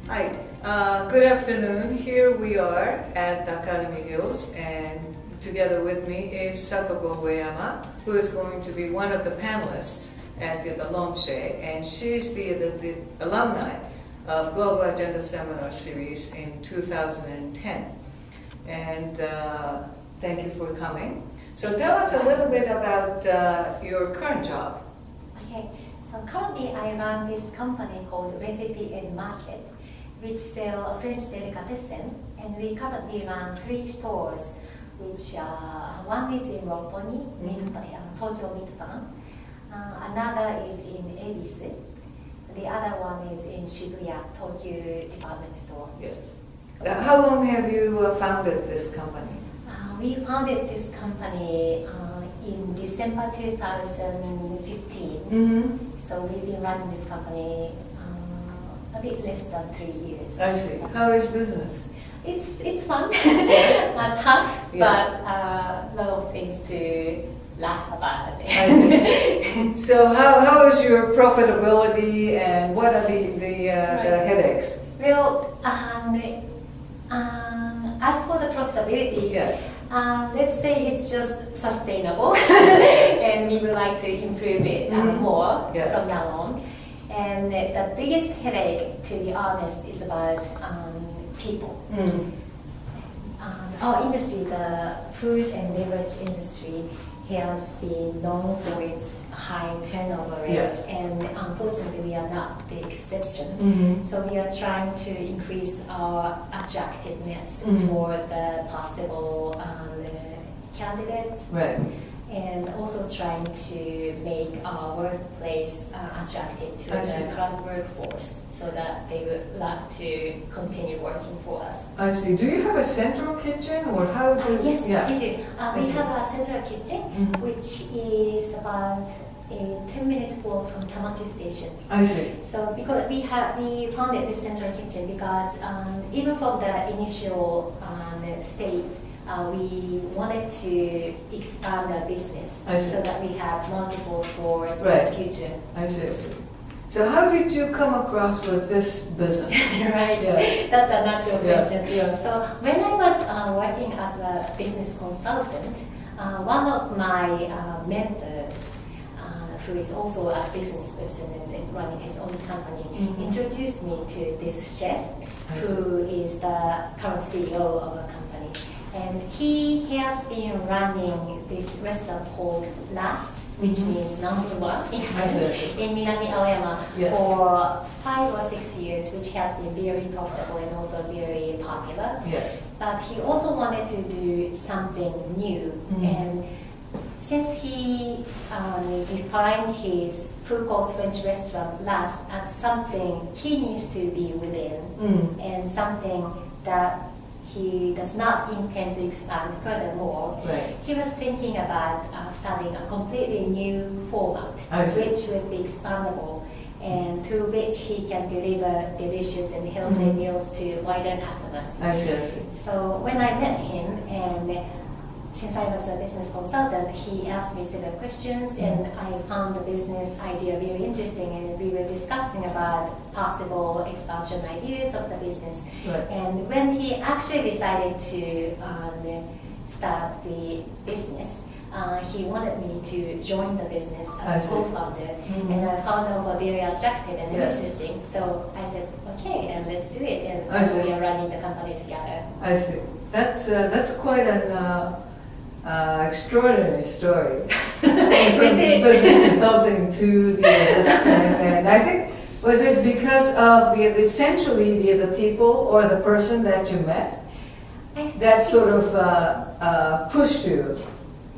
Hi, good afternoon. Here we are at Academy Hills, and together with me is Satoko Ueyama, who is going to be one of the panelists at the launch day, and she's the alumni of Global Agenda Seminar Series in 2010. And thank you for coming. So tell us a little bit about your current job. Okay, so currently I run this company called Recipe and Market, which sell French delicatessen, and we currently run 3 stores, which one is in Roppongi, Tokyo Midtown, another is in Ebisu, the other one is in Shibuya, Tokyo department store. Yes. How long have you founded this company? We founded this company in December 2015. Mm-hmm. So we've been running this company a bit less than 3 years. I see. How is business? It's fun, tough, yes. But a lot of things to laugh about. I see. So how is your profitability, and what are the headaches? Well, as for the profitability, yes. Let's say it's just sustainable, and we would like to improve it more yes. from now on. And the biggest headache, to be honest, is about people. Our industry, the food and beverage industry, has been known for its high turnover rate, yes. and unfortunately we are not the exception. Mm-hmm. So we are trying to increase our attractiveness toward the possible candidates, right. and also trying to make our workplace attractive to the current workforce, so that they would love to continue working for us. I see. Do you have a central kitchen, or how do? Yes, yeah. we do. We have a central kitchen, which is about a 10-minute walk from Tamachi Station. I see. So because we founded this central kitchen because even from the initial state, we wanted to expand our business so that we have multiple stores in the future. I see. So how did you come across with this business? Right, yeah. That's a natural question. Yeah. So when I was working as a business consultant, one of my mentors, who is also a business person and is running his own company, introduced me to this chef, who is the current CEO of a company. And he has been running this restaurant called Last, which means number 1 in French, in Minami Aoyama for 5 or 6 years, which has been very profitable and also very popular. Yes. But he also wanted to do something new. And since he defined his food court French restaurant Last as something he needs to be within, and something that he does not intend to expand furthermore, he was thinking about starting a completely new format, which would be expandable, and through which he can deliver delicious and healthy meals to wider customers. I see. So when I met him, and since I was a business consultant, he asked me several questions, and I found the business idea very interesting, and we were discussing about possible expansion ideas of the business. And when he actually decided to start the business, he wanted me to join the business as a co-founder, and I found it very attractive and interesting. So I said, okay, and let's do it, and we are running the company together. I see. That's quite an extraordinary story. From business consulting to this and I think, was it because of essentially the people or the person that you met that sort of pushed you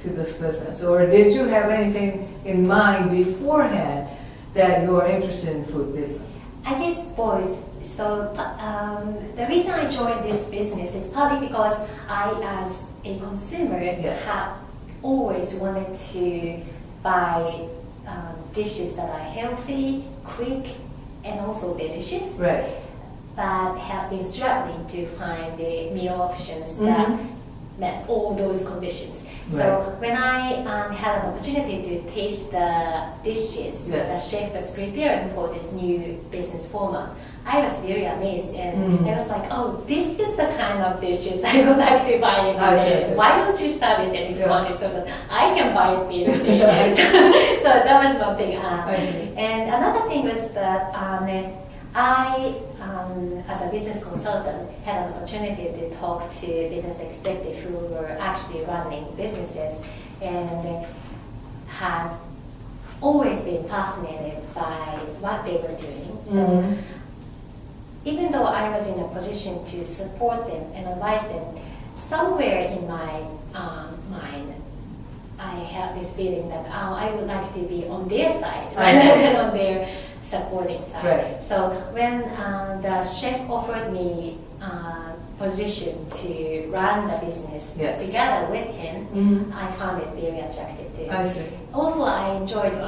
to this business, or did you have anything in mind beforehand that you are interested in food business? I guess both. So the reason I joined this business is partly because I, as a consumer, have always wanted to buy dishes that are healthy, quick, and also delicious. But have been struggling to find the meal options that met all those conditions. So Right. when I had an opportunity to taste the dishes Yes. the chef was preparing for this new business format, I was very amazed, and I was like, oh, this is the kind of dishes I would like to buy in I see, the I see. Why don't you start this and expand it so that I can buy it immediately? Yeah. So that was one thing. I see. And another thing was that I, as a business consultant, had an opportunity to talk to business executives who were actually running businesses and had always been fascinated by what they were doing. So even though I was in a position to support them and advise them, somewhere in my mind, I had this feeling that I would like to be on their side rather than on their supporting side. Right. So when the chef offered me position to run the business Yes. together with him, I found it very attractive too. I see. Also, I enjoyed in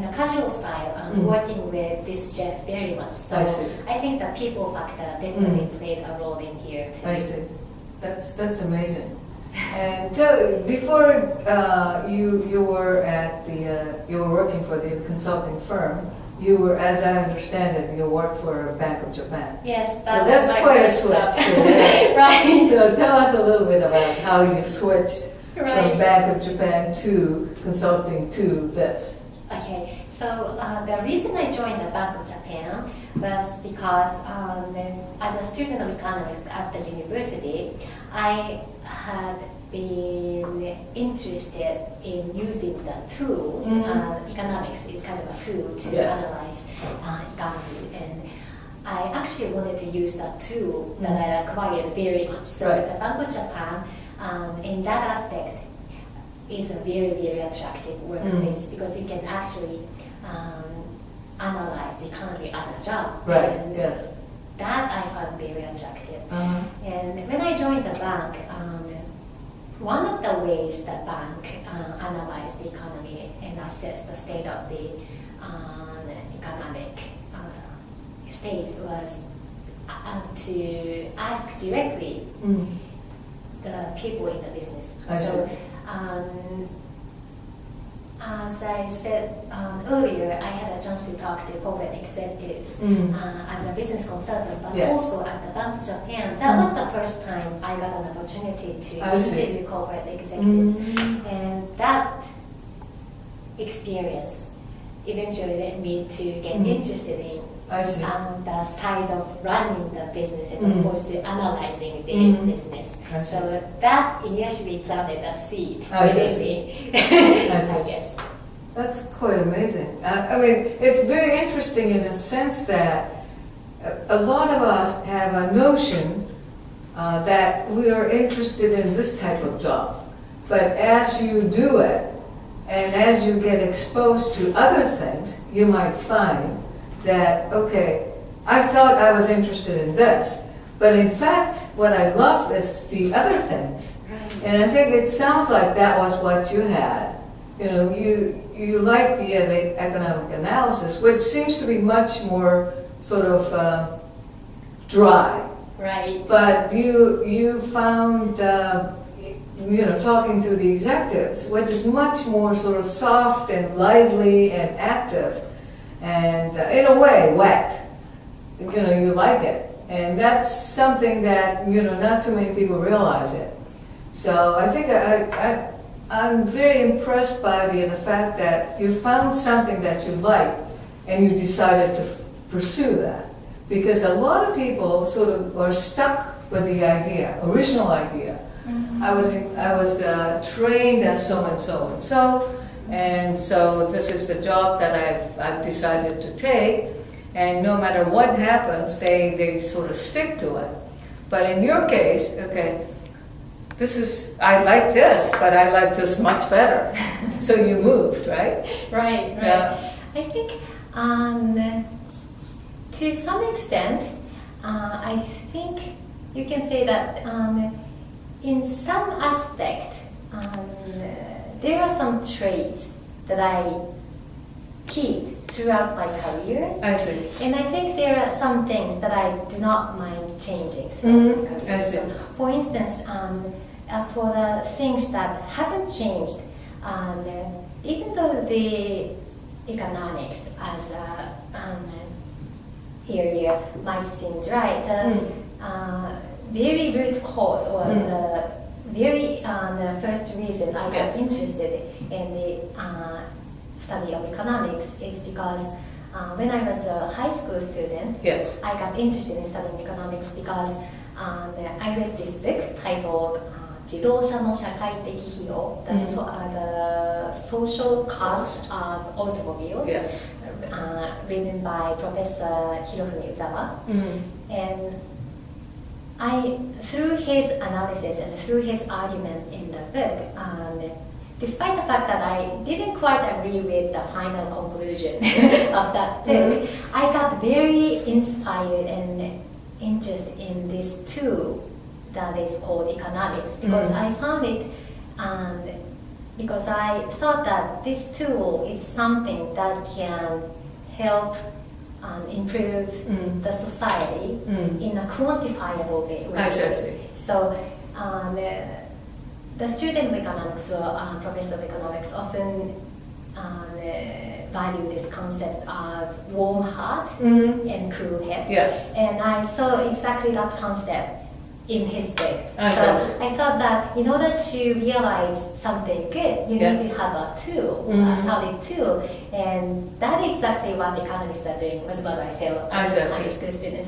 a casual style working with this chef very much. So I see. I think the people factor definitely played a role in here too. I see. That's amazing. And before you were at you were working for the consulting firm, you were, as I understand it, you worked for Bank of Japan. Yes, So that that's was my quite a first switch. job. Right. So tell us a little bit about how you switched Right. from Bank of Japan to consulting to this. Okay, so the reason I joined the Bank of Japan was because as a student of economics at the university, I had been interested in using the tools. Economics is kind of a tool to Yes. analyze economy, and I actually wanted to use that tool that I acquired very much. So Right. the Bank of Japan, in that aspect, is a very, very attractive workplace because you can actually analyze the economy as a job. Right. And Yes. that I found very attractive. Uh-huh. And when I joined the bank, one of the ways the bank analyzed the economy and assessed the state of the economic state was to ask directly the people in the business. I So, see. as I said earlier, I had a chance to talk to corporate executives as a business consultant, but Yes. also at the Bank of Japan. That was the first time I got an opportunity to I see. interview corporate executives. And that experience eventually led me to get interested in I see. the side of running the business as opposed to analyzing the business. I see. So that initially planted a seed I see. within me, I see. I guess. That's quite amazing. I mean, it's very interesting in a sense that a lot of us have a notion that we are interested in this type of job. But as you do it, and as you get exposed to other things, you might find that, okay, I thought I was interested in this, but in fact, what I love is the other things. Right. And I think it sounds like that was what you had. You know, you like the economic analysis, which seems to be much more sort of dry. Right. But you found, talking to the executives, which is much more sort of soft and lively and active, and in a way, wet. You like it. And that's something that, not too many people realize it. So I think I'm very impressed by the fact that you found something that you like and you decided to pursue that. Because a lot of people sort of are stuck with the original idea. I was trained as so and so and so, and so this is the job that I've decided to take, and no matter what happens, they sort of stick to it. But in your case, okay, I like this, but I like this much better. So you moved, right? Right. Yeah. I think to some extent, I think you can say that in some aspect, there are some traits that I keep throughout my career. I see. And I think there are some things that I do not mind changing throughout my career. I see. So, for instance, as for the things that haven't changed, even though the economics as a area might seem dry, the very root cause or the very the first reason I got interested in the study of economics is because when I was a high school student, I got interested in studying economics because I read this book titled 自動車の社会的費用, the social cost of automobiles, written by Professor Ueyama. And through his analysis and through his argument in the book, despite the fact that I didn't quite agree with the final conclusion of that book, I got very inspired and interested in this tool that is called economics, because I found it, because I thought that this tool is something that can help improve the society in a quantifiable way. I see. So the student of economics or professor of economics often value this concept of warm heart and cool head. Yes. And I saw exactly that concept in his book. I thought that in order to realize something good, you need to have a tool, a solid tool, and that is exactly what economists are doing, was what I felt as a high school student.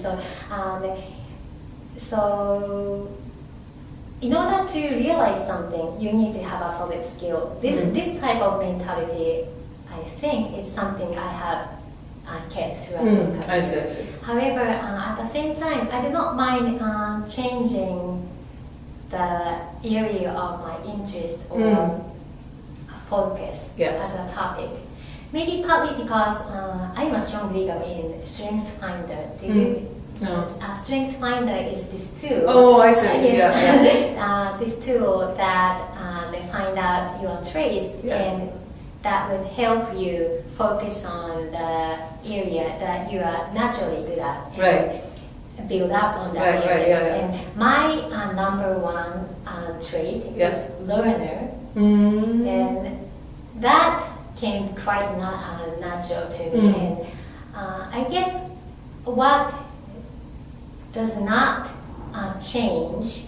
So in order to realize something, you need to have a solid skill. This type of mentality, I think, is something I have kept throughout my career. I see. However, at the same time, I do not mind changing the area of my interest or focus as a topic. Maybe partly because I'm a strong believer in StrengthsFinder. Do you? No. StrengthsFinder is this tool. Oh, I see. This tool that find out your traits and that would help you focus on the area that you are naturally good at and build up on that area. And my number one trait is learner, and that came quite natural to me. And I guess what does not change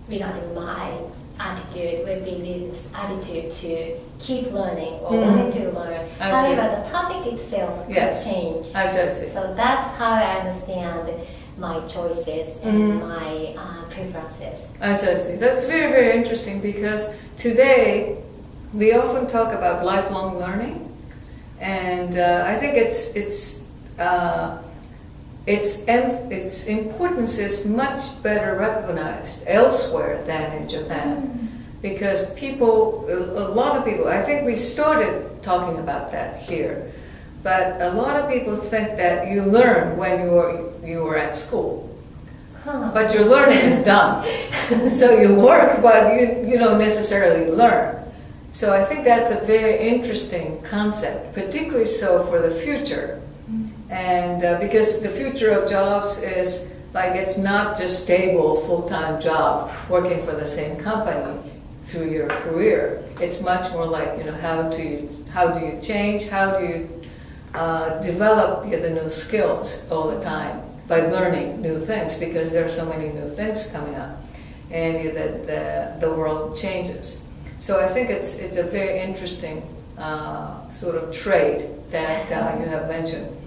regarding my attitude would be this attitude to keep learning or wanting to learn. However, the topic itself could change. I see. So that's how I understand my choices and my preferences. I see. That's very, very interesting, because today we often talk about lifelong learning, and I think its importance is much better recognized elsewhere than in Japan, because a lot of people, I think we started talking about that here, but a lot of people think that you learn when you were at school. But your learning is done. So you work, but you don't necessarily learn. So I think that's a very interesting concept, particularly so for the future. And because the future of jobs is like, it's not just stable full-time job working for the same company through your career. It's much more like, how do you change? How do you develop the new skills all the time by learning new things, because there are so many new things coming up, and the world changes. So I think it's a very interesting sort of trait that you have mentioned.